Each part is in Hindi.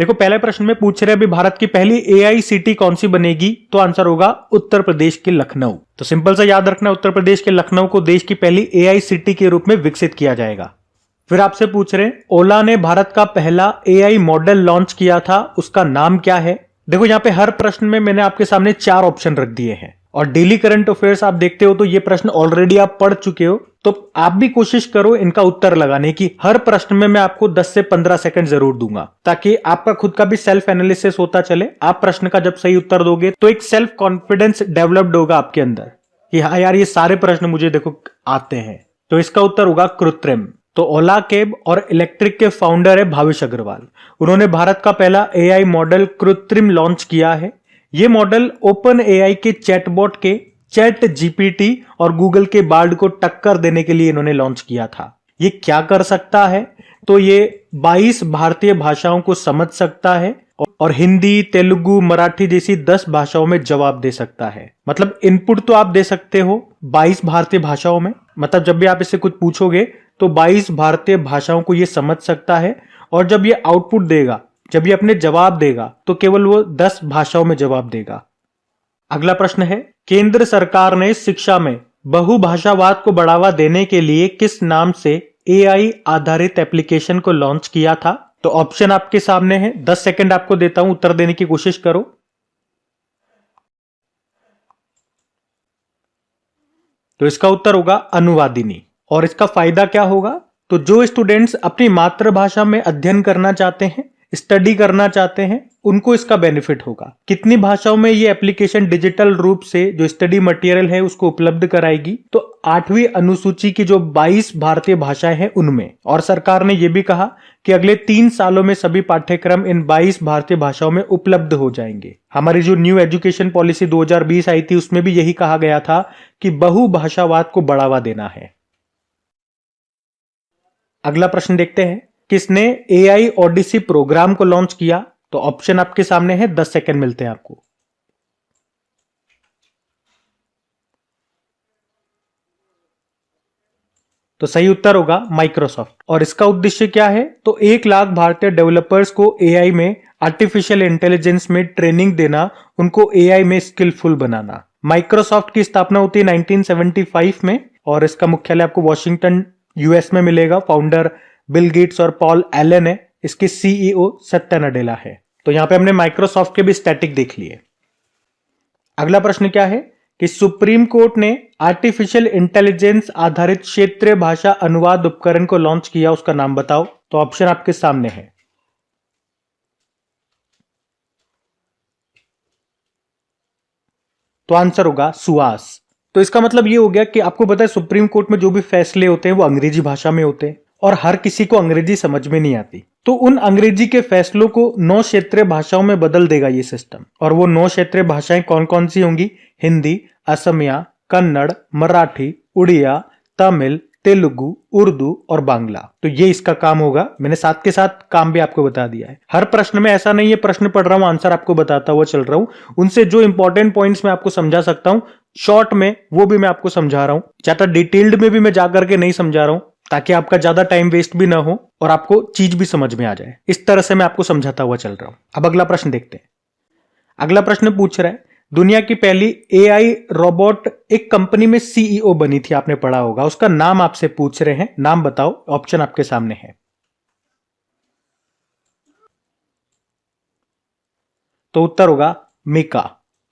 देखो पहले प्रश्न में पूछ रहे हैं अभी भारत की पहली एआई सिटी कौन सी बनेगी, तो आंसर होगा उत्तर प्रदेश के लखनऊ। तो सिंपल सा याद रखना, उत्तर प्रदेश के लखनऊ को देश की पहली एआई सिटी के रूप में विकसित किया जाएगा। फिर आपसे पूछ रहे हैं ओला ने भारत का पहला एआई मॉडल लॉन्च किया था, उसका नाम क्या है। देखो यहां पे हर प्रश्न में मैंने आपके सामने 4 ऑप्शन रख दिए हैं, और डेली करंट अफेयर्स आप देखते हो तो ये प्रश्न ऑलरेडी आप पढ़ चुके हो, तो आप भी कोशिश करो इनका उत्तर लगाने की। हर प्रश्न में मैं आपको 10 से 15 सेकंड जरूर दूंगा, ताकि आपका खुद का भी सेल्फ एनालिसिस होता चले। आप प्रश्न का जब सही उत्तर दोगे तो एक सेल्फ कॉन्फिडेंस डेवलप्ड होगा आपके अंदर कि हाँ यार ये सारे प्रश्न मुझे देखो आते हैं। तो इसका उत्तर होगा कृत्रिम। तो ओला कैब और इलेक्ट्रिक के फाउंडर है भावेश अग्रवाल। उन्होंने भारत का पहला एआई मॉडल कृत्रिम लॉन्च किया है। यह मॉडल ओपन एआई के चैटबॉट के चैट जीपीटी और गूगल के बार्ड को टक्कर देने के लिए इन्होंने लॉन्च किया था। ये क्या कर सकता है, तो ये 22 भारतीय भाषाओं को समझ सकता है और हिंदी, तेलुगु, मराठी जैसी 10 भाषाओं में जवाब दे सकता है। मतलब इनपुट तो आप दे सकते हो 22 भारतीय भाषाओं में, मतलब जब भी आप इससे कुछ पूछोगे तो 22 भारतीय भाषाओं को ये समझ सकता है, और जब ये आउटपुट देगा, जब ये अपने जवाब देगा तो केवल वो 10 भाषाओं में जवाब देगा। अगला प्रश्न है केंद्र सरकार ने शिक्षा में बहुभाषावाद को बढ़ावा देने के लिए किस नाम से एआई आधारित एप्लीकेशन को लॉन्च किया था। तो ऑप्शन आपके सामने है, 10 सेकंड आपको देता हूं, उत्तर देने की कोशिश करो। तो इसका उत्तर होगा अनुवादिनी। और इसका फायदा क्या होगा, तो जो स्टूडेंट्स अपनी मातृभाषा में अध्ययन करना चाहते हैं, स्टडी करना चाहते हैं, उनको इसका बेनिफिट होगा। कितनी भाषाओं में ये एप्लीकेशन डिजिटल रूप से जो स्टडी मटेरियल है उसको उपलब्ध कराएगी, तो 8वीं अनुसूची की जो 22 भारतीय भाषाएं हैं उनमें। और सरकार ने यह भी कहा कि अगले 3 सालों में सभी पाठ्यक्रम इन 22 भारतीय भाषाओं में उपलब्ध हो जाएंगे। हमारी जो न्यू एजुकेशन पॉलिसी 2020 आई थी उसमें भी यही कहा गया था कि बहुभाषावाद को बढ़ावा देना है। अगला प्रश्न देखते हैं किसने एआई ओडिसी प्रोग्राम को लॉन्च किया। तो ऑप्शन आपके सामने है, 10 सेकंड मिलते हैं आपको। तो सही उत्तर होगा माइक्रोसॉफ्ट। और इसका उद्देश्य क्या है, तो 1 लाख भारतीय डेवलपर्स को एआई में, आर्टिफिशियल इंटेलिजेंस में ट्रेनिंग देना, उनको एआई में स्किलफुल बनाना। माइक्रोसॉफ्ट की स्थापना होती है 1975 में, और इसका मुख्यालय आपको वॉशिंगटन यूएस में मिलेगा। फाउंडर बिल गेट्स और पॉल एलन है, इसके सीईओ सत्या नडेला है। तो यहां पे हमने माइक्रोसॉफ्ट के भी स्टैटिक देख लिए। अगला प्रश्न क्या है कि सुप्रीम कोर्ट ने आर्टिफिशियल इंटेलिजेंस आधारित क्षेत्रीय भाषा अनुवाद उपकरण को लॉन्च किया, उसका नाम बताओ। तो ऑप्शन आपके सामने है। तो आंसर होगा सुआस। तो इसका मतलब ये हो गया कि आपको पता है सुप्रीम कोर्ट में जो भी फैसले होते हैं वो अंग्रेजी भाषा में होते हैं, और हर किसी को अंग्रेजी समझ में नहीं आती। तो उन अंग्रेजी के फैसलों को 9 क्षेत्रीय भाषाओं में बदल देगा ये सिस्टम। और वो 9 क्षेत्रीय भाषाएं कौन कौन सी होंगी, हिंदी, असमिया, कन्नड़, मराठी, उड़िया, तमिल, तेलुगु, उर्दू और बांग्ला। तो ये इसका काम होगा। मैंने साथ के साथ काम भी आपको बता दिया है। हर प्रश्न में ऐसा नहीं है प्रश्न पढ़ रहा हूं आंसर आपको बताता हुआ चल रहा हूं, उनसे जो इंपॉर्टेंट पॉइंट्स मैं आपको समझा सकता हूं शॉर्ट में वो भी मैं आपको समझा रहा हूं। ज्यादा डिटेल्ड में भी मैं जाकर के नहीं समझा रहा हूं, ताकि आपका ज्यादा टाइम वेस्ट भी ना हो और आपको चीज भी समझ में आ जाए। इस तरह से मैं आपको समझाता हुआ चल रहा हूं। अब अगला प्रश्न देखते हैं। अगला प्रश्न पूछ रहा है दुनिया की पहली एआई रोबोट एक कंपनी में सीईओ बनी थी, आपने पढ़ा होगा, उसका नाम आपसे पूछ रहे हैं, नाम बताओ। ऑप्शन आपके सामने है। तो उत्तर होगा मिका।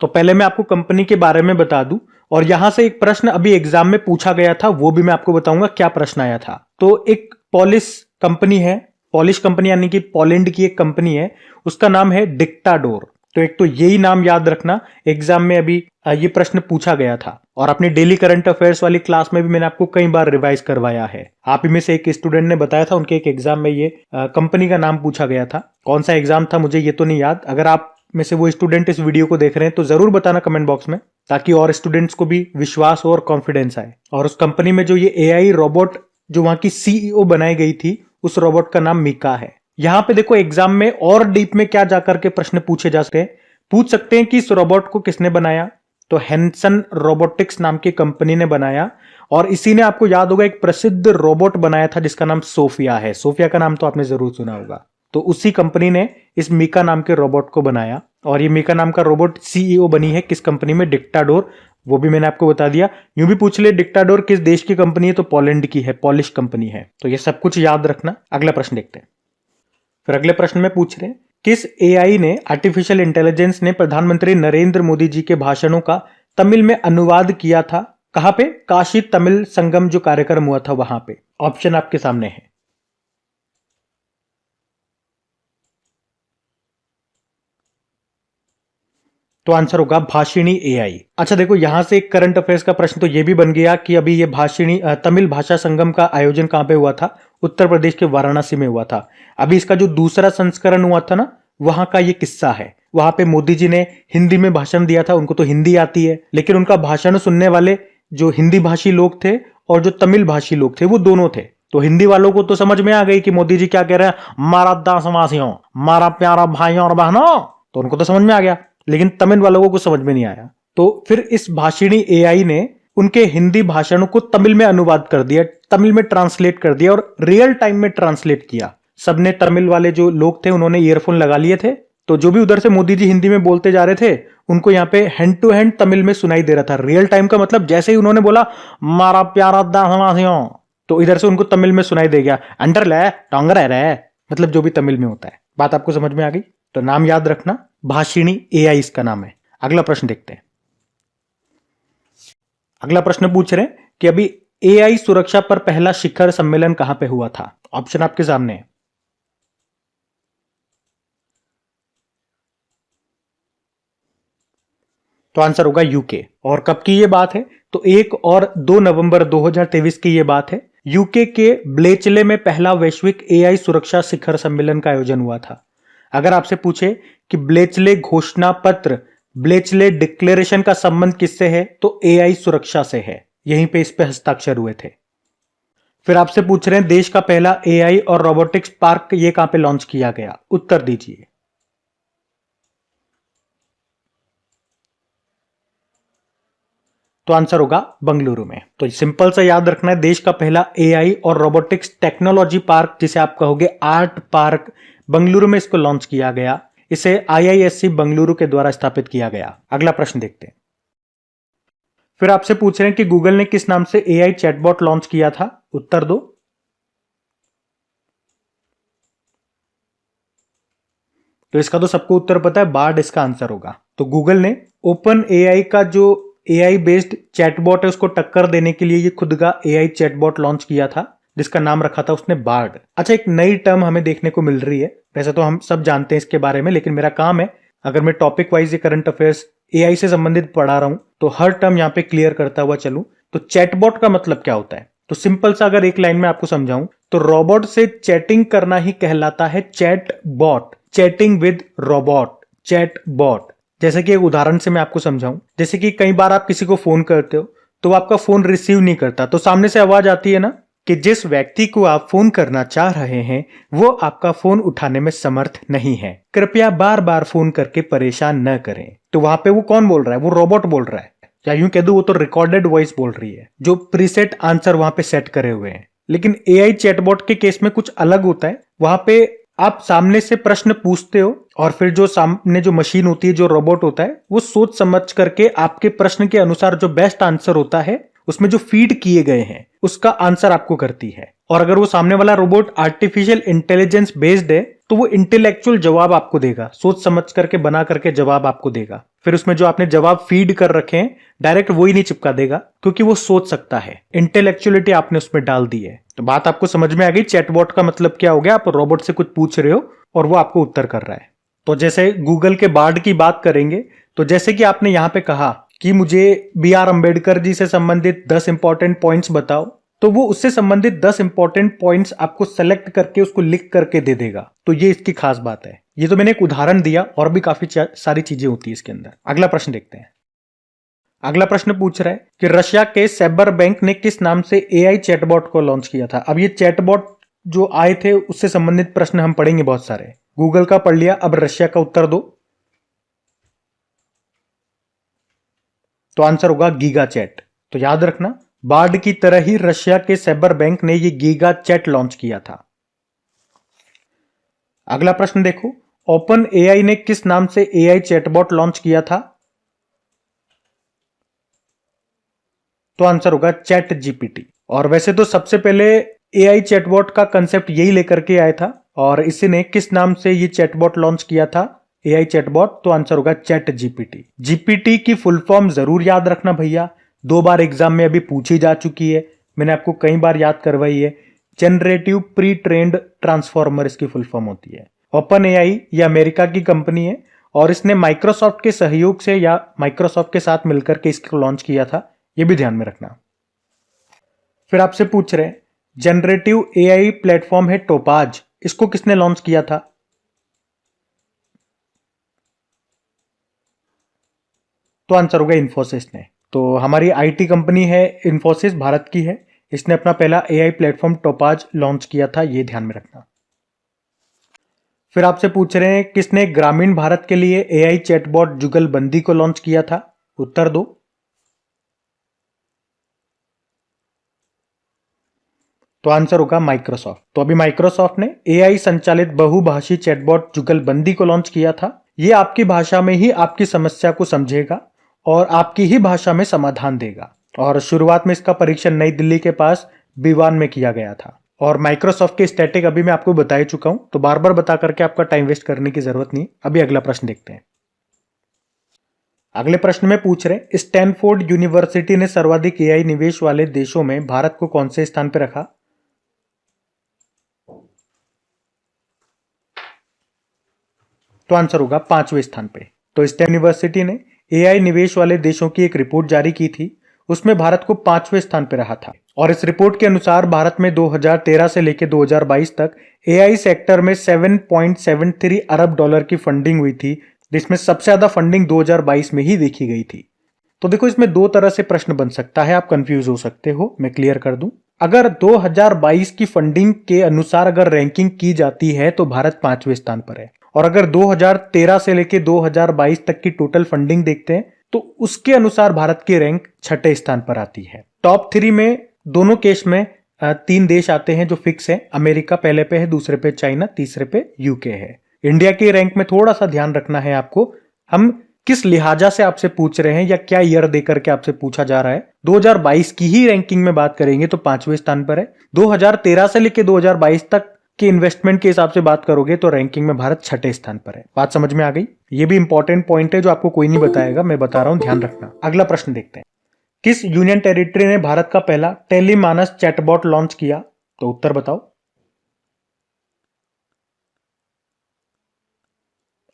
तो पहले मैं आपको कंपनी के बारे में बता दूं, और यहां से एक प्रश्न अभी एग्जाम में पूछा गया था, वो भी मैं आपको बताऊंगा क्या प्रश्न आया था। तो एक पॉलिश कंपनी है, पॉलिश कंपनी यानी कि पोलैंड की एक कंपनी है, उसका नाम है डिक्टाडोर। तो एक तो यही नाम याद रखना, एग्जाम में अभी ये प्रश्न पूछा गया था, और अपनी डेली करंट अफेयर्स वाली क्लास में भी मैंने आपको कई बार रिवाइज करवाया है। आप ही में से एक स्टूडेंट ने बताया था उनके एक एग्जाम में ये कंपनी का नाम पूछा गया था। कौन सा एग्जाम था मुझे ये तो नहीं याद। अगर आप में से वो स्टूडेंट इस वीडियो को देख रहे हैं तो जरूर बताना कमेंट बॉक्स में, ताकि और स्टूडेंट्स को भी विश्वास हो और कॉन्फिडेंस आए। और उस कंपनी में जो ये एआई रोबोट जो वहां की सीईओ बनाई गई थी, उस रोबोट का नाम मिका है। यहां पे देखो एग्जाम में और डीप में क्या जाकर के प्रश्न पूछे जा सकते हैं। पूछ सकते हैं कि इस रोबोट को किसने बनाया, तो हैंसन रोबोटिक्स नाम की कंपनी ने बनाया, और इसी ने आपको याद होगा एक प्रसिद्ध रोबोट बनाया था जिसका नाम सोफिया है। सोफिया का नाम तो आपने जरूर सुना होगा। तो उसी कंपनी ने इस मीका नाम के रोबोट को बनाया, और ये मीका नाम का रोबोट सीईओ बनी है किस कंपनी में? डिक्टाडोर। वो भी मैंने आपको बता दिया। यूं भी पूछ ले डिक्टाडोर किस देश की कंपनी है, तो पोलैंड की है, पॉलिश कंपनी है। तो ये सब कुछ याद रखना। अगला प्रश्न देखते हैं। फिर अगले प्रश्न में पूछ रहे हैं, किस एआई ने, आर्टिफिशियल इंटेलिजेंस ने प्रधानमंत्री नरेंद्र मोदी जी के भाषणों का तमिल में अनुवाद किया था? कहां पे? काशी तमिल संगम जो कार्यक्रम हुआ था वहां पे। ऑप्शन आपके सामने है। तो आंसर होगा भाषिणी एआई। अच्छा देखो, यहां से एक करंट अफेयर्स का प्रश्न तो ये भी बन गया कि अभी ये भाषिणी तमिल भाषा संगम का आयोजन कहां पे हुआ था? उत्तर प्रदेश के वाराणसी में हुआ था। अभी इसका जो दूसरा संस्करण हुआ था ना, वहां का ये किस्सा है। वहां पे मोदी जी ने हिंदी में भाषण दिया था। उनको तो हिंदी आती है, लेकिन उनका भाषण सुनने वाले जो हिंदी भाषी लोग थे और जो तमिल भाषी लोग थे वो दोनों थे। तो हिंदी वालों को तो समझ में आ गई कि मोदी जी क्या कह रहे हैं, मारा देशवासियों, मारा प्यारा भाइयों और बहनों, तो उनको तो समझ में आ गया। लेकिन तमिल वालों को कुछ समझ में नहीं आया। तो फिर इस भाषिणी एआई ने उनके हिंदी भाषणों को तमिल में अनुवाद कर दिया, तमिल में ट्रांसलेट कर दिया और रियल टाइम में ट्रांसलेट किया। सबने, तमिल वाले जो लोग थे उन्होंने ईयरफोन लगा लिए थे, तो जो भी उधर से मोदी जी हिंदी में बोलते जा रहे थे उनको यहाँ पे हैंड टू हैंड तमिल में सुनाई दे रहा था। रियल टाइम का मतलब जैसे ही उन्होंने बोला मारा प्यारा देशवासियों, तो इधर से उनको तमिल में सुनाई दे गया, अंडर ले टोंगर रहे, मतलब जो भी तमिल में होता है। बात आपको समझ में आ गई? तो नाम याद रखना, भाषिणी एआई इसका नाम है। अगला प्रश्न देखते हैं। अगला प्रश्न पूछ रहे हैं कि अभी एआई सुरक्षा पर पहला शिखर सम्मेलन कहां पे हुआ था? ऑप्शन आपके सामने है। तो आंसर होगा यूके। और कब की ये बात है? तो 1 और 2 नवंबर 2023 की ये बात है। यूके के ब्लेचले में पहला वैश्विक एआई सुरक्षा शिखर सम्मेलन का आयोजन हुआ था। अगर आपसे पूछे कि ब्लेचले घोषणा पत्र, ब्लेचले डिक्लेरेशन का संबंध किससे है, तो एआई सुरक्षा से है। यहीं पे इस पे हस्ताक्षर हुए थे। फिर आपसे पूछ रहे हैं देश का पहला एआई और रोबोटिक्स पार्क ये कहां पे लॉन्च किया गया? उत्तर दीजिए। तो आंसर होगा बंगलुरु में। तो सिंपल सा याद रखना है, देश का पहला एआई और रोबोटिक्स टेक्नोलॉजी पार्क, जिसे आप कहोगे आर्ट पार्क, बंगलुरु में इसको लॉन्च किया गया। इसे आईआईएससी बंगलुरु के द्वारा स्थापित किया गया। अगला प्रश्न देखते हैं। फिर आपसे पूछ रहे हैं कि गूगल ने किस नाम से एआई चैटबॉट लॉन्च किया था? उत्तर दो। तो इसका तो सबको उत्तर पता है, बार्ड इसका आंसर होगा। तो गूगल ने ओपन एआई का जो एआई बेस्ड चैटबॉट है उसको टक्कर देने के लिए ये खुद का एआई चैटबॉट लॉन्च किया था, जिसका नाम रखा था उसने बार्ड। अच्छा, एक नई टर्म हमें देखने को मिल रही है। वैसे तो हम सब जानते हैं इसके बारे में, लेकिन मेरा काम है, अगर मैं टॉपिक वाइज ये करंट अफेयर्स एआई से संबंधित पढ़ा रहा हूं तो हर टर्म यहां पे क्लियर करता हुआ चलूं। तो चैटबॉट का मतलब क्या होता है? तो सिंपल सा अगर एक लाइन में आपको समझाऊं तो रोबोट से चैटिंग करना ही कहलाता है chat bot. Chatting with robot, chat bot. जैसे कि एक उदाहरण से मैं आपको समझाऊं, जैसे कि कई बार आप किसी को फोन करते हो तो आपका फोन रिसीव नहीं करता, तो सामने से आवाज आती है ना कि जिस व्यक्ति को आप फोन करना चाह रहे हैं वो आपका फोन उठाने में समर्थ नहीं है, कृपया बार बार फोन करके परेशान न करें। तो वहां पे वो कौन बोल रहा है? वो रोबोट बोल रहा है, या यूं कह दूं वो तो रिकॉर्डेड वॉइस बोल रही है, जो प्रीसेट आंसर वहां पे सेट करे हुए हैं। लेकिन एआई चैटबॉट के केस में कुछ अलग होता है। वहां पे आप सामने से प्रश्न पूछते हो और फिर जो सामने जो मशीन होती है, जो रोबोट होता है, वो सोच समझ करके आपके प्रश्न के अनुसार जो बेस्ट आंसर होता है उसमें जो फीड किए गए हैं उसका आंसर आपको करती है। और अगर वो सामने वाला रोबोट आर्टिफिशियल इंटेलिजेंस बेस्ड है तो वो इंटेलेक्चुअल जवाब आपको देगा, सोच समझ करके बना करके जवाब आपको देगा। फिर उसमें जो आपने जवाब फीड कर रखे हैं डायरेक्ट वो ही नहीं चिपका देगा, क्योंकि वो सोच सकता है। इंटेलेक्चुअलिटी आपने उसमें डाल दी है। तो बात आपको समझ में आ गई, चैटबॉट का मतलब क्या हो गया? आप रोबोट से कुछ पूछ रहे हो और वो आपको उत्तर कर रहा है। तो जैसे गूगल के बार्ड की बात करेंगे, तो जैसे कि आपने यहां पे कहा कि मुझे बी.आर. अंबेडकर जी से संबंधित 10 इंपॉर्टेंट पॉइंट्स बताओ, तो वो उससे संबंधित 10 इंपॉर्टेंट पॉइंट्स आपको सेलेक्ट करके उसको लिख करके दे देगा। तो ये इसकी खास बात है। ये तो मैंने एक उदाहरण दिया, और भी काफी सारी चीजें होती है इसके अंदर। अगला प्रश्न देखते हैं। अगला प्रश्न पूछ रहा है कि रशिया के साइबर बैंक ने किस नाम से एआई चैटबॉट को लॉन्च किया था? अब ये चैटबॉट जो आए थे उससे संबंधित प्रश्न हम पढ़ेंगे बहुत सारे। गूगल का पढ़ लिया, अब रशिया का उत्तर दो। तो आंसर होगा गीगा चैट। तो याद रखना, बार्ड की तरह ही रशिया के साइबर बैंक ने ये गीगा चैट लॉन्च किया था। अगला प्रश्न देखो, ओपन एआई ने किस नाम से एआई चैटबॉट लॉन्च किया था? तो आंसर होगा चैट जीपीटी। और वैसे तो सबसे पहले एआई चैटबॉट का कंसेप्ट यही लेकर के आया था, और इसी ने किस नाम से ये चैटबॉट लॉन्च किया था, एआई चैटबॉट? तो आंसर होगा चैट जीपीटी। जीपीटी की फुल फॉर्म जरूर याद रखना भैया, 2 बार एग्जाम में अभी पूछी जा चुकी है, मैंने आपको कई बार याद करवाई है। जनरेटिव प्री ट्रेंड ट्रांसफॉर्मर इसकी फुल फॉर्म होती है। ओपन एआई ये अमेरिका की कंपनी है और इसने माइक्रोसॉफ्ट के सहयोग से या माइक्रोसॉफ्ट के साथ मिलकर के इसको लॉन्च किया था, ये भी ध्यान में रखना। फिर आपसे पूछ रहे हैं, जनरेटिव एआई प्लेटफॉर्म है टोपाज, इसको किसने लॉन्च किया था? तो आंसर होगा इन्फोसिस ने। तो हमारी आईटी कंपनी है इन्फोसिस, भारत की है, इसने अपना पहला एआई प्लेटफॉर्म टोपाज लॉन्च किया था, यह ध्यान में रखना। फिर आपसे पूछ रहे हैं, किसने ग्रामीण भारत के लिए एआई चैटबॉट जुगलबंदी को लॉन्च किया था? उत्तर दो। तो आंसर होगा माइक्रोसॉफ्ट। तो अभी माइक्रोसॉफ्ट ने एआई संचालित बहुभाषी चैटबॉट जुगलबंदी को लॉन्च किया था। यह आपकी भाषा में ही आपकी समस्या को समझेगा और आपकी ही भाषा में समाधान देगा। और शुरुआत में इसका परीक्षण नई दिल्ली के पास बीवान में किया गया था। और माइक्रोसॉफ्ट के स्टैटिक अभी मैं आपको बता ही चुका हूं, तो बार बार बता करके आपका टाइम वेस्ट करने की जरूरत नहीं। अभी अगला प्रश्न देखते हैं। अगले प्रश्न में पूछ रहे, स्टैनफोर्ड यूनिवर्सिटी ने सर्वाधिक एआई निवेश वाले देशों में भारत को कौन से स्थान पर रखा? तो आंसर होगा 5वें स्थान पे। तो स्टैन यूनिवर्सिटी ने एआई निवेश वाले देशों की एक रिपोर्ट जारी की थी, उसमें भारत को 5वें स्थान पे रहा था। और इस रिपोर्ट के अनुसार भारत में 2013 से लेकर 2022 तक एआई सेक्टर में 7.73 अरब डॉलर की फंडिंग हुई थी, जिसमें सबसे ज्यादा फंडिंग 2022 में ही देखी गई थी। तो देखो, इसमें 2 तरह से प्रश्न बन सकता है, आप कंफ्यूज हो सकते हो, मैं क्लियर कर दूं। अगर 2022 की फंडिंग के अनुसार अगर रैंकिंग की जाती है तो भारत 5वें स्थान पर है, और अगर 2013 से लेकर 2022 तक की टोटल फंडिंग देखते हैं तो उसके अनुसार भारत की रैंक 6ठे स्थान पर आती है। टॉप 3 में दोनों केस में 3 देश आते हैं जो फिक्स है, अमेरिका पहले पे है, दूसरे पे चाइना, तीसरे पे यूके है। इंडिया की रैंक में थोड़ा सा ध्यान रखना है आपको, हम किस लिहाजा से आपसे पूछ रहे हैं या क्या ईयर देकर के आपसे पूछा जा रहा है। 2022 की ही रैंकिंग में बात करेंगे तो 5वें स्थान पर है। 2013 से लेकर 2022 तक के इन्वेस्टमेंट के हिसाब से बात करोगे तो रैंकिंग में भारत 6ठे स्थान पर है। बात समझ में आ गई? ये भी इंपॉर्टेंट पॉइंट है जो आपको कोई नहीं बताएगा, मैं बता रहा हूं, ध्यान रखना। अगला प्रश्न देखते हैं, किस यूनियन टेरिटरी ने भारत का पहला टेलीमानस चैटबॉट लॉन्च किया? तो उत्तर बताओ।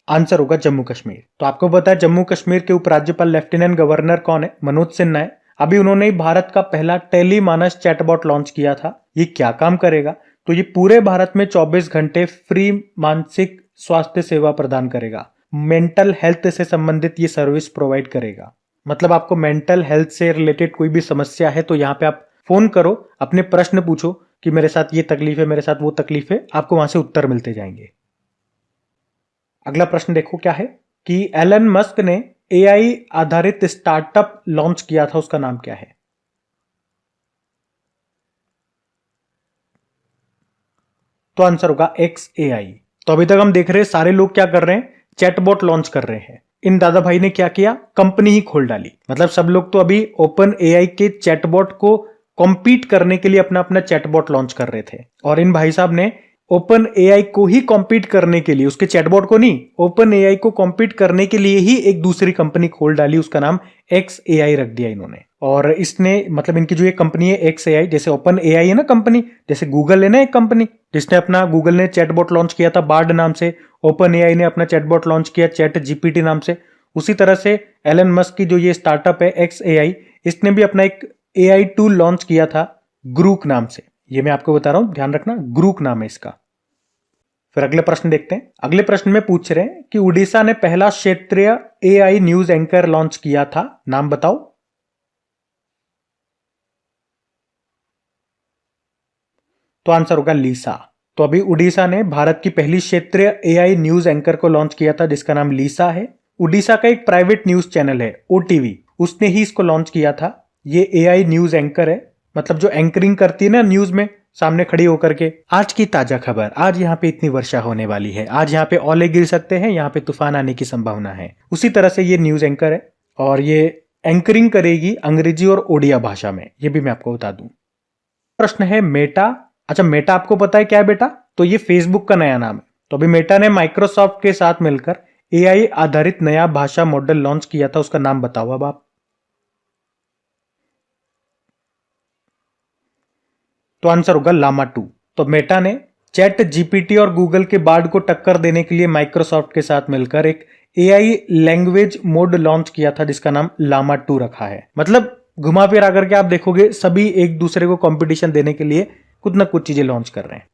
आंसर होगा जम्मू कश्मीर। तो आपको पता है जम्मू कश्मीर के उपराज्यपाल लेफ्टिनेंट गवर्नर कौन है? मनोज सिन्हा है। अभी उन्होंने भारत का पहला टेलीमानस चैटबॉट लॉन्च किया था। ये क्या काम करेगा? तो ये पूरे भारत में 24 घंटे फ्री मानसिक स्वास्थ्य सेवा प्रदान करेगा। मेंटल हेल्थ से संबंधित ये सर्विस प्रोवाइड करेगा। मतलब आपको मेंटल हेल्थ से रिलेटेड कोई भी समस्या है तो यहाँ पे आप फोन करो, अपने प्रश्न पूछो कि मेरे साथ ये तकलीफ है, मेरे साथ वो तकलीफ है, आपको वहां से उत्तर मिलते जाएंगे। अगला प्रश्न देखो क्या है कि एलन मस्क ने एआई आधारित स्टार्टअप लॉन्च किया था, उसका नाम क्या है? तो आंसर होगा XAI। तो अभी तक हम देख रहे हैं सारे लोग क्या कर रहे हैं, चैटबॉट लॉन्च कर रहे हैं। इन दादा भाई ने क्या किया, कंपनी ही खोल डाली। मतलब सब लोग तो अभी ओपन एआई के चैटबॉट को कॉम्पीट करने के लिए अपना अपना चैटबॉट लॉन्च कर रहे थे, और इन भाई साहब ने ओपन एआई को ही कॉम्पीट करने के लिए, उसके चैटबॉट को नहीं, ओपन एआई को कॉम्पीट करने के लिए ही एक दूसरी कंपनी खोल डाली, उसका नाम XAI रख दिया इन्होंने। और इसने मतलब इनकी जो ये कंपनी है XAI, जैसे ओपन एआई है ना कंपनी, जैसे गूगल है ना एक कंपनी जिसने अपना, गूगल ने चैटबॉट लॉन्च किया था बार्ड नाम से, ओपन एआई ने अपना चैटबॉट लॉन्च किया चैट जीपीटी नाम से। उसी तरह से एलन मस्क की जो ये स्टार्टअप है XAI, इसने भी अपना एक एआई टूल लॉन्च किया था ग्रूक नाम से। ये मैं आपको बता रहा हूं, ध्यान रखना, ग्रूक नाम है इसका। फिर अगले प्रश्न देखते हैं। अगले प्रश्न में पूछ रहे हैं कि उड़ीसा ने पहला क्षेत्रीय एआई न्यूज एंकर लॉन्च किया था, नाम बताओ। तो आंसर होगा लीसा। तो अभी उड़ीसा ने भारत की पहली क्षेत्रीय एआई न्यूज एंकर को लॉन्च किया था जिसका नाम लीसा है। उड़ीसा का एक प्राइवेट न्यूज चैनल है ओटीवी, उसने ही इसको लॉन्च किया था। ये एआई न्यूज एंकर है, मतलब जो एंकरिंग करती है ना न्यूज में, सामने खड़ी होकर के, आज की ताजा खबर, आज यहाँ पे इतनी वर्षा होने वाली है, आज यहाँ पे ओले गिर सकते हैं, यहाँ पे तूफान आने की संभावना है। उसी तरह से ये न्यूज एंकर है और ये एंकरिंग करेगी अंग्रेजी और ओडिया भाषा में, ये भी मैं आपको बता दूं। प्रश्न है मेटा। अच्छा, मेटा आपको पता है क्या है बेटा? तो ये फेसबुक का नया नाम है। तो अभी मेटा ने माइक्रोसॉफ्ट के साथ मिलकर एआई आधारित नया भाषा मॉडल लॉन्च किया था, उसका नाम बताओ अब आप। तो आंसर होगा लामा 2। तो मेटा ने चैट जीपीटी और गूगल के बार्ड को टक्कर देने के लिए माइक्रोसॉफ्ट के साथ मिलकर एक एआई लैंग्वेज मोड लॉन्च किया था जिसका नाम लामा 2 रखा है। मतलब घुमा फिरा करके आप देखोगे सभी एक दूसरे को कंपटीशन देने के लिए कुछ ना कुछ चीजें लॉन्च कर रहे हैं।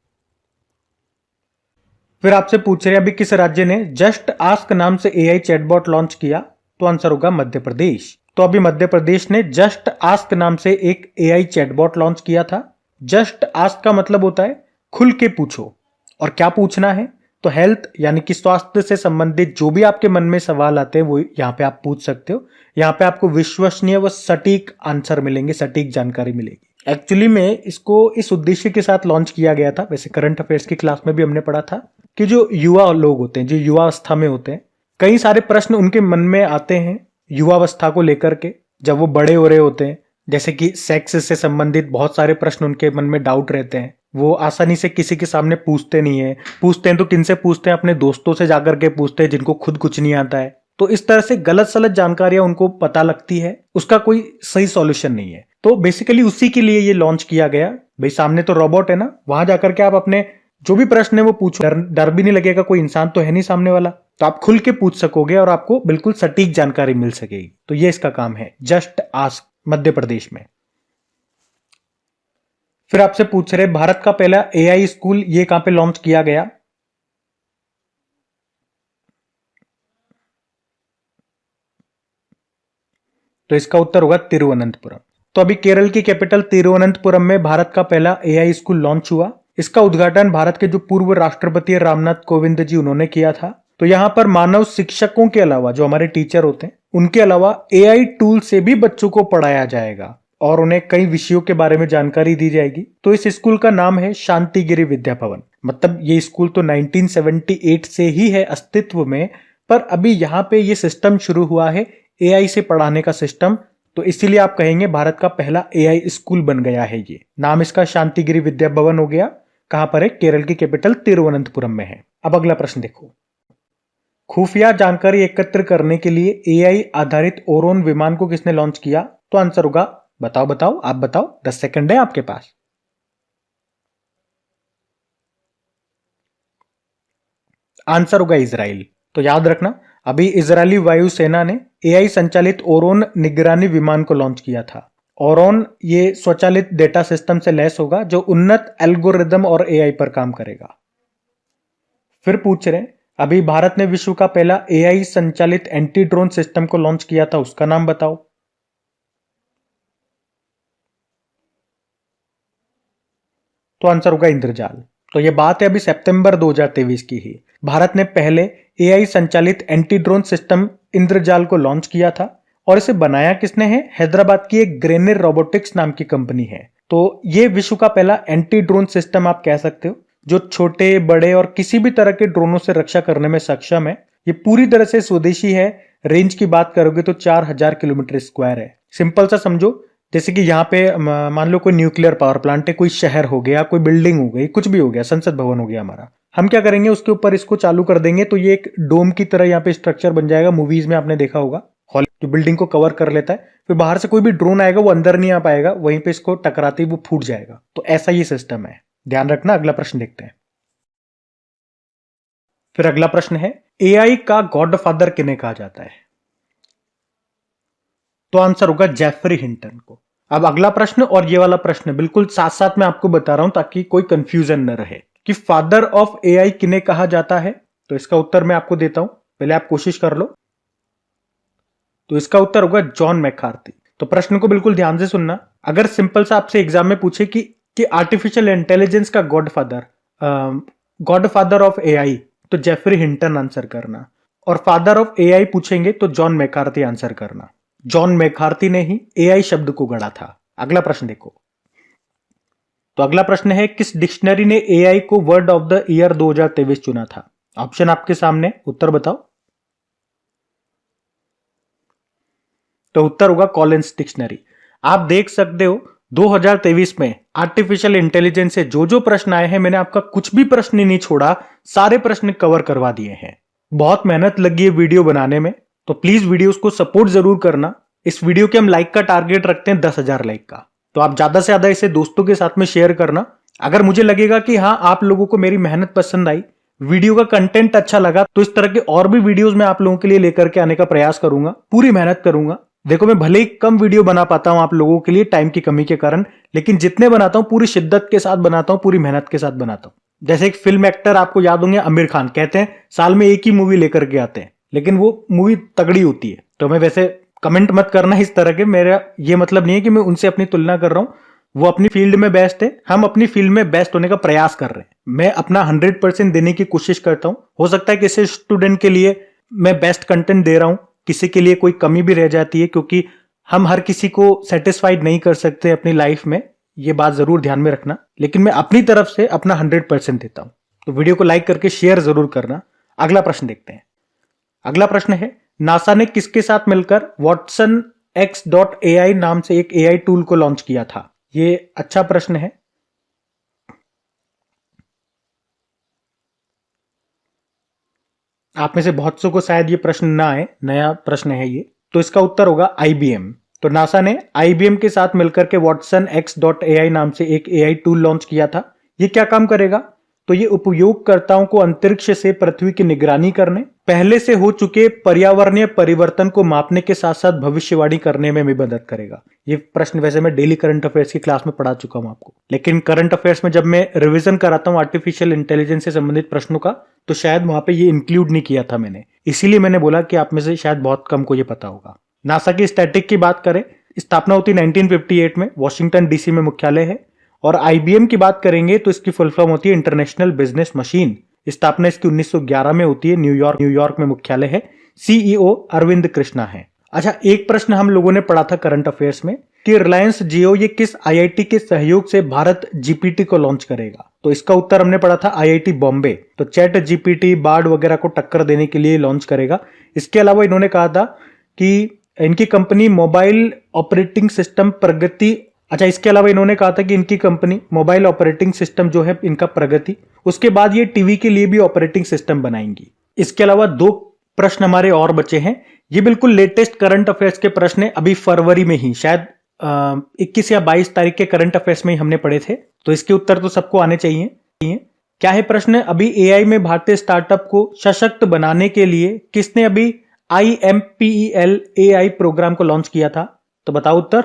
फिर आपसे पूछ रहे हैं अभी किस राज्य ने जस्ट आस्क नाम से एआई चैटबॉट लॉन्च किया? तो आंसर होगा मध्य प्रदेश। तो अभी मध्य प्रदेश ने जस्ट आस्क नाम से एक एआई चैटबॉट लॉन्च किया था। जस्ट आस्क का मतलब होता है खुल के पूछो, और क्या पूछना है? तो हेल्थ यानी कि स्वास्थ्य से संबंधित जो भी आपके मन में सवाल आते हैं वो यहाँ पे आप पूछ सकते हो। यहाँ पे आपको विश्वसनीय व सटीक आंसर मिलेंगे, सटीक जानकारी मिलेगी। एक्चुअली में इसको इस उद्देश्य के साथ लॉन्च किया गया था। वैसे करंट अफेयर्स की क्लास में भी हमने पढ़ा था कि जो युवा लोग होते हैं, जो युवावस्था में होते हैं, कई सारे प्रश्न उनके मन में आते हैं युवावस्था को लेकर के जब वो बड़े हो रहे होते हैं। जैसे कि सेक्स से संबंधित बहुत सारे प्रश्न उनके मन में डाउट रहते हैं, वो आसानी से किसी के सामने पूछते नहीं है। पूछते हैं तो किनसे पूछते हैं? अपने दोस्तों से जाकर के पूछते हैं जिनको खुद कुछ नहीं आता है। तो इस तरह से गलत सलत जानकारियां उनको पता लगती है, उसका कोई सही सॉल्यूशन नहीं है। तो बेसिकली उसी के लिए ये लॉन्च किया गया। भाई सामने तो रोबोट है ना, वहां जाकर के आप अपने जो भी प्रश्न है वो पूछो, डर भी नहीं लगेगा, कोई इंसान तो है नहीं सामने वाला, तो आप खुल के पूछ सकोगे और आपको बिल्कुल सटीक जानकारी मिल सकेगी। तो ये इसका काम है, जस्ट आस्क, मध्य प्रदेश में। फिर आपसे पूछ रहे भारत का पहला एआई स्कूल ये कहां पे लॉन्च किया गया? तो इसका उत्तर होगा तिरुवनंतपुरम। तो अभी केरल की कैपिटल तिरुवनंतपुरम में भारत का पहला एआई स्कूल लॉन्च हुआ। इसका उद्घाटन भारत के जो पूर्व राष्ट्रपति रामनाथ कोविंद जी उन्होंने किया था। तो यहां पर मानव शिक्षकों के अलावा जो हमारे टीचर होते हैं उनके अलावा एआई टूल से भी बच्चों को पढ़ाया जाएगा और उन्हें कई विषयों के बारे में जानकारी दी जाएगी। तो इस स्कूल का नाम है शांतिगिरी विद्या भवन। मतलब ये स्कूल तो 1978 से ही है अस्तित्व में, पर अभी यहाँ पे ये सिस्टम शुरू हुआ है एआई से पढ़ाने का सिस्टम। तो इसीलिए आप कहेंगे भारत का पहला एआई स्कूल बन गया है। ये नाम इसका शांतिगिरी विद्या भवन हो गया। कहां पर है? केरल की कैपिटल तिरुवनंतपुरम में है। अब अगला प्रश्न देखो, खुफिया जानकारी एकत्र करने के लिए एआई आधारित ओरोन विमान को किसने लॉन्च किया? तो आंसर होगा, बताओ बताओ, आप बताओ, 10 सेकंड है आपके पास। आंसर होगा इजराइल। तो याद रखना, अभी इजरायली वायुसेना ने एआई संचालित ओरोन निगरानी विमान को लॉन्च किया था। ओरोन ये स्वचालित डेटा सिस्टम से लैस होगा जो उन्नत एल्गोरिदम और एआई पर काम करेगा। फिर पूछ रहे हैं अभी भारत ने विश्व का पहला एआई संचालित एंटी ड्रोन सिस्टम को लॉन्च किया था, उसका नाम बताओ। तो आंसर होगा इंद्रजाल। तो ये बात है अभी सितंबर 2023 की ही। भारत ने पहले एआई संचालित एंटी ड्रोन सिस्टम इंद्रजाल को लॉन्च किया था और इसे बनाया किसने है? हैदराबाद की एक ग्रेनिर रोबोटिक्स नाम की कंपनी है। तो ये विश्व का पहला एंटी ड्रोन सिस्टम आप कह सकते हो जो छोटे बड़े और किसी भी तरह के ड्रोनों से रक्षा करने में सक्षम है। ये पूरी तरह से स्वदेशी है। रेंज की बात करोगे तो 4000 किलोमीटर स्क्वायर है। सिंपल सा समझो, जैसे कि यहाँ पे मान लो कोई न्यूक्लियर पावर प्लांट है, कोई शहर हो गया, कोई बिल्डिंग हो गई, कुछ भी हो गया, संसद भवन हो गया हमारा, हम क्या करेंगे उसके ऊपर इसको चालू कर देंगे तो ये एक डोम की तरह यहाँ पे स्ट्रक्चर बन जाएगा। मूवीज में आपने देखा होगा, हॉल जो बिल्डिंग को कवर कर लेता है, फिर बाहर से कोई भी ड्रोन आएगा वो अंदर नहीं आ पाएगा, वहीं पे इसको टकराते ही वो फूट जाएगा। तो ऐसा ये सिस्टम है, ध्यान रखना। अगला प्रश्न देखते हैं। फिर अगला प्रश्न है एआई का गॉडफादर किन्हें कहा जाता है? तो आंसर होगा जेफरी हिंटन को। अब अगला प्रश्न और ये वाला प्रश्न बिल्कुल साथ साथ मैं आपको बता रहा हूं ताकि कोई कंफ्यूजन न रहे कि फादर ऑफ एआई किन्हें कहा जाता है। तो इसका उत्तर मैं आपको देता हूं, पहले आप कोशिश कर लो। तो इसका उत्तर होगा जॉन मैकार्थी। तो प्रश्न को बिल्कुल ध्यान से सुनना। अगर सिंपल सा आपसे एग्जाम में पूछे कि आर्टिफिशियल इंटेलिजेंस का गॉडफादर ऑफ एआई, तो जेफरी हिंटन आंसर करना, और फादर ऑफ एआई पूछेंगे तो जॉन मैकार्थी आंसर करना। जॉन मैकार्थी ने ही एआई शब्द को गढ़ा था। अगला प्रश्न देखो, तो अगला प्रश्न है, किस डिक्शनरी ने एआई को वर्ड ऑफ द ईयर 2023 चुना था? ऑप्शन आपके सामने, उत्तर बताओ। तो उत्तर होगा कॉलिंस डिक्शनरी। आप देख सकते हो 2023 में आर्टिफिशियल इंटेलिजेंस से जो जो प्रश्न आए हैं, मैंने आपका कुछ भी प्रश्न नहीं छोड़ा, सारे प्रश्न कवर करवा दिए हैं। बहुत मेहनत लगी है वीडियो बनाने में, तो प्लीज वीडियोस को सपोर्ट जरूर करना। इस वीडियो के हम लाइक का टारगेट रखते हैं 10,000 लाइक का, तो आप ज्यादा से ज्यादा इसे दोस्तों के साथ में शेयर करना। अगर मुझे लगेगा कि हाँ आप लोगों को मेरी मेहनत पसंद आई, वीडियो का कंटेंट अच्छा लगा, तो इस तरह के और भी वीडियोस मैं आप लोगों के लिए लेकर के आने का प्रयास करूंगा, पूरी मेहनत करूंगा। देखो मैं भले ही कम वीडियो बना पाता हूं आप लोगों के लिए टाइम की कमी के कारण, लेकिन जितने बनाता हूं पूरी शिद्दत के साथ बनाता हूं, पूरी मेहनत के साथ बनाता हूं। जैसे एक फिल्म एक्टर आपको याद होंगे आमिर खान, कहते हैं साल में एक ही मूवी लेकर के आते हैं, लेकिन वो मूवी तगड़ी होती है। तो मैं वैसे कमेंट मत करना इस तरह के, मेरा ये मतलब नहीं है कि मैं उनसे अपनी तुलना कर रहा हूं। वो अपनी फील्ड में बेस्ट है, हम अपनी फील्ड में बेस्ट होने का प्रयास कर रहे हैं। मैं अपना 100% देने की कोशिश करता हूं। हो सकता है किसी स्टूडेंट के लिए मैं बेस्ट कंटेंट दे रहा हूं, किसी के लिए कोई कमी भी रह जाती है, क्योंकि हम हर किसी को सेटिस्फाइड नहीं कर सकते अपनी लाइफ में, ये बात जरूर ध्यान में रखना। लेकिन मैं अपनी तरफ से अपना 100% देता हूं। तो वीडियो को लाइक करके शेयर जरूर करना। अगला प्रश्न देखते हैं। अगला प्रश्न है, नासा ने किसके साथ मिलकर वॉटसन X.AI नाम से एक एआई टूल को लॉन्च किया था? ये अच्छा प्रश्न है। आप में से बहुत सौ को शायद ये प्रश्न ना आए, नया प्रश्न है ये। तो इसका उत्तर होगा IBM। तो नासा ने IBM के साथ मिलकर के वॉटसन X.AI नाम से एक एआई टूल लॉन्च किया था। ये क्या काम करेगा? तो ये उपयोगकर्ताओं को अंतरिक्ष से पृथ्वी की निगरानी करने, पहले से हो चुके पर्यावरणीय परिवर्तन को मापने के साथ साथ भविष्यवाणी करने में भी मदद करेगा। ये प्रश्न वैसे मैं डेली करंट अफेयर्स की क्लास में पढ़ा चुका हूं आपको, लेकिन करंट अफेयर्स में जब मैं रिवीजन कराता हूं आर्टिफिशियल इंटेलिजेंस से संबंधित प्रश्नों का, तो शायद वहां पे ये इंक्लूड नहीं किया था मैंने, इसीलिए मैंने बोला कि आप में से शायद बहुत कम को ये पता होगा। नासा की स्टैटिक की बात करें, स्थापना होती 1958 में, वॉशिंगटन DC में मुख्यालय है। और IBM की बात करेंगे तो इसकी फुल फॉर्म होती है इंटरनेशनल बिजनेस मशीन। स्थापना इसकी 1911 में होती है, न्यूयॉर्क में मुख्यालय है। CEO अरविंद कृष्णा है। अच्छा, एक प्रश्न हम लोगों ने पढ़ा था करंट अफेयर्स में कि रिलायंस जियो ये किस IIT के सहयोग से भारत GPT को लॉन्च करेगा? तो इसका उत्तर हमने पढ़ा था IIT बॉम्बे। तो चैट GPT, बार्ड वगैरह को टक्कर देने के लिए लॉन्च करेगा। इसके अलावा इन्होंने कहा था कि इनकी कंपनी मोबाइल ऑपरेटिंग सिस्टम प्रगति, अच्छा इसके अलावा इन्होंने कहा था कि इनकी कंपनी मोबाइल ऑपरेटिंग सिस्टम जो है इनका प्रगति, उसके बाद ये टीवी के लिए भी ऑपरेटिंग सिस्टम बनाएंगी। इसके अलावा 2 प्रश्न हमारे और बचे हैं। ये बिल्कुल लेटेस्ट करंट अफेयर्स के प्रश्न है, अभी फरवरी में ही, शायद 21 या 22 तारीख के करंट अफेयर्स में ही हमने पढ़े थे, तो इसके उत्तर तो सबको आने चाहिए। क्या है प्रश्न? अभी AI में भारतीय स्टार्टअप को सशक्त बनाने के लिए किसने अभी IMPEL AI प्रोग्राम को लॉन्च किया था? तो बताओ उत्तर।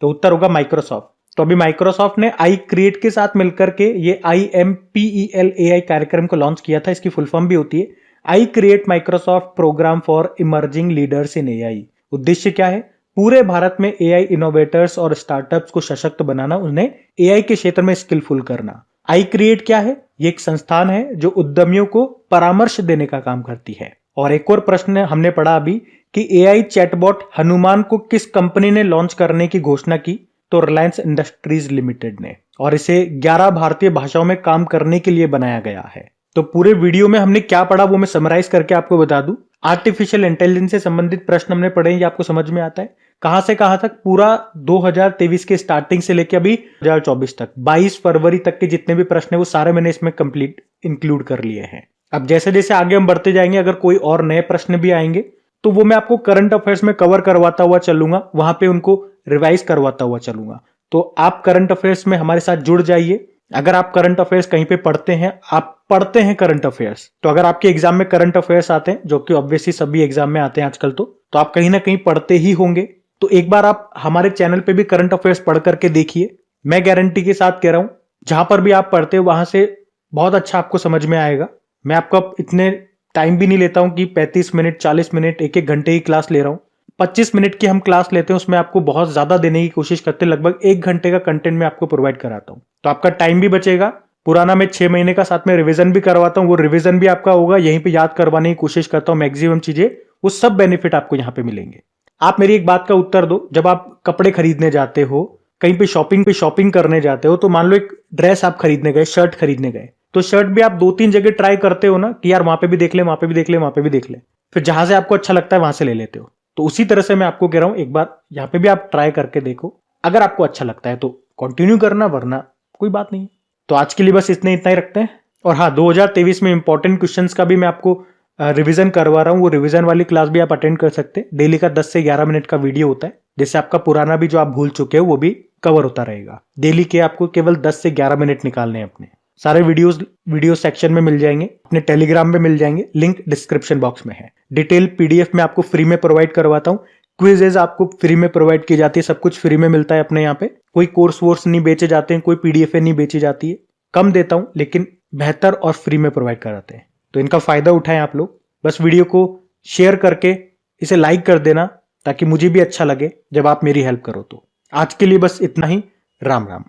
तो उत्तर होगा माइक्रोसॉफ्ट। तो अभी माइक्रोसॉफ्ट ने आई क्रिएट के साथ मिलकर के ये IMPEL AI कार्यक्रम को लॉन्च किया था। इसकी फुल फॉर्म भी होती है I create Microsoft program for emerging leaders in AI। उद्देश्य क्या है? पूरे भारत में AI इनोवेटर्स और स्टार्टअप्स को सशक्त बनाना, उन्हें AI के क्षेत्र में स्किलफुल करना। आई क्रिएट क्या है? ये एक संस्थान है जो उद्यमियों को परामर्श देने का काम करती है। और एक और प्रश्न हमने पढ़ा अभी कि AI चैटबॉट हनुमान को किस कंपनी ने लॉन्च करने की घोषणा की? तो रिलायंस इंडस्ट्रीज लिमिटेड ने, और इसे 11 भारतीय भाषाओं में काम करने के लिए बनाया गया है। तो पूरे वीडियो में हमने क्या पढ़ा वो मैं समराइज करके आपको बता दूं। आर्टिफिशियल इंटेलिजेंस से संबंधित प्रश्न हमने पढ़े, ये आपको समझ में आता है। कहां से कहां तक? पूरा 2023 के स्टार्टिंग से लेकर अभी 2024 तक, 22 फरवरी तक के जितने भी प्रश्न है वो सारे मैंने इसमें कंप्लीट इंक्लूड कर लिए हैं। अब जैसे जैसे आगे हम बढ़ते जाएंगे, अगर कोई और नए प्रश्न भी आएंगे तो वो मैं आपको करंट अफेयर्स में कवर करवाता हुआ चलूंगा, वहां पे उनको रिवाइज करवाता हुआ चलूंगा। तो आप करंट अफेयर्स में हमारे साथ जुड़ जाइए। अगर आप करंट अफेयर्स कहीं पे पढ़ते हैं, आप पढ़ते हैं करंट अफेयर्स, तो अगर आपके एग्जाम में करंट अफेयर्स आते हैं, जो कि ऑब्वियसली सभी एग्जाम में आते हैं आजकल, तो आप कहीं ना कहीं पढ़ते ही होंगे। तो एक बार आप हमारे चैनल पे भी करंट अफेयर्स पढ़ करके देखिए। मैं गारंटी के साथ कह रहा हूं, जहां पर भी आप पढ़ते हो वहां से बहुत अच्छा आपको समझ में आएगा। मैं आपको इतने टाइम भी नहीं लेता हूं कि 35 मिनट 40 मिनट 1-1 घंटे की क्लास ले रहा हूं। 25 मिनट की हम क्लास लेते हैं, उसमें आपको बहुत ज्यादा देने की कोशिश करते हैं। लगभग 1 घंटे का कंटेंट मैं आपको प्रोवाइड कराता हूं, तो आपका टाइम भी बचेगा। पुराना मैं 6 महीने का साथ में रिवीजन भी करवाता हूं, वो रिवीजन भी आपका होगा। यहीं पे याद करवाने की कोशिश करता हूं मैक्सिमम चीजें, वो सब बेनिफिट आपको यहां पे मिलेंगे। आप मेरी एक बात का उत्तर दो, जब आप कपड़े खरीदने जाते हो, कहीं पे शॉपिंग करने जाते हो, तो मान लो एक ड्रेस आप खरीदने गए, शर्ट खरीदने गए, तो शर्ट भी आप 2-3 जगह ट्राई करते हो ना कि यार वहां पे भी देख ले, वहां पे भी देख ले, वहां पे भी देख ले, फिर जहां से आपको अच्छा लगता है वहां से ले लेते हो। तो उसी तरह से मैं आपको कह रहा हूं, एक बार यहाँ पे भी आप ट्राई करके देखो, अगर आपको अच्छा लगता है तो कंटिन्यू करना, वरना कोई बात नहीं। तो आज के लिए बस इतना ही रखते हैं। और हाँ, 2023 में इंपॉर्टेंट क्वेश्चंस का भी मैं आपको रिवीजन करवा रहा हूँ। वो रिवीजन वाली क्लास भी आप अटेंड कर सकते हैं। डेली का 10 से 11 मिनट का वीडियो होता है, जिससे आपका पुराना भी जो आप भूल चुके हो वो भी कवर होता रहेगा। डेली के आपको केवल 10 से 11 मिनट निकालने हैं अपने। सारे वीडियो सेक्शन में मिल जाएंगे, अपने टेलीग्राम में मिल जाएंगे, लिंक डिस्क्रिप्शन बॉक्स में है। डिटेल पीडीएफ में आपको फ्री में प्रोवाइड करवाता हूँ। क्विजेज आपको फ्री में प्रोवाइड की जाती है, सब कुछ फ्री में मिलता है अपने यहाँ पे। कोई कोर्स वोर्स नहीं बेचे जाते हैं, कोई पीडीएफ नहीं बेची जाती है। कम देता हूं लेकिन बेहतर और फ्री में प्रोवाइड कराते हैं, तो इनका फायदा उठाएं आप लोग। बस वीडियो को शेयर करके इसे लाइक कर देना, ताकि मुझे भी अच्छा लगे जब आप मेरी हेल्प करो। तो आज के लिए बस इतना ही। राम राम।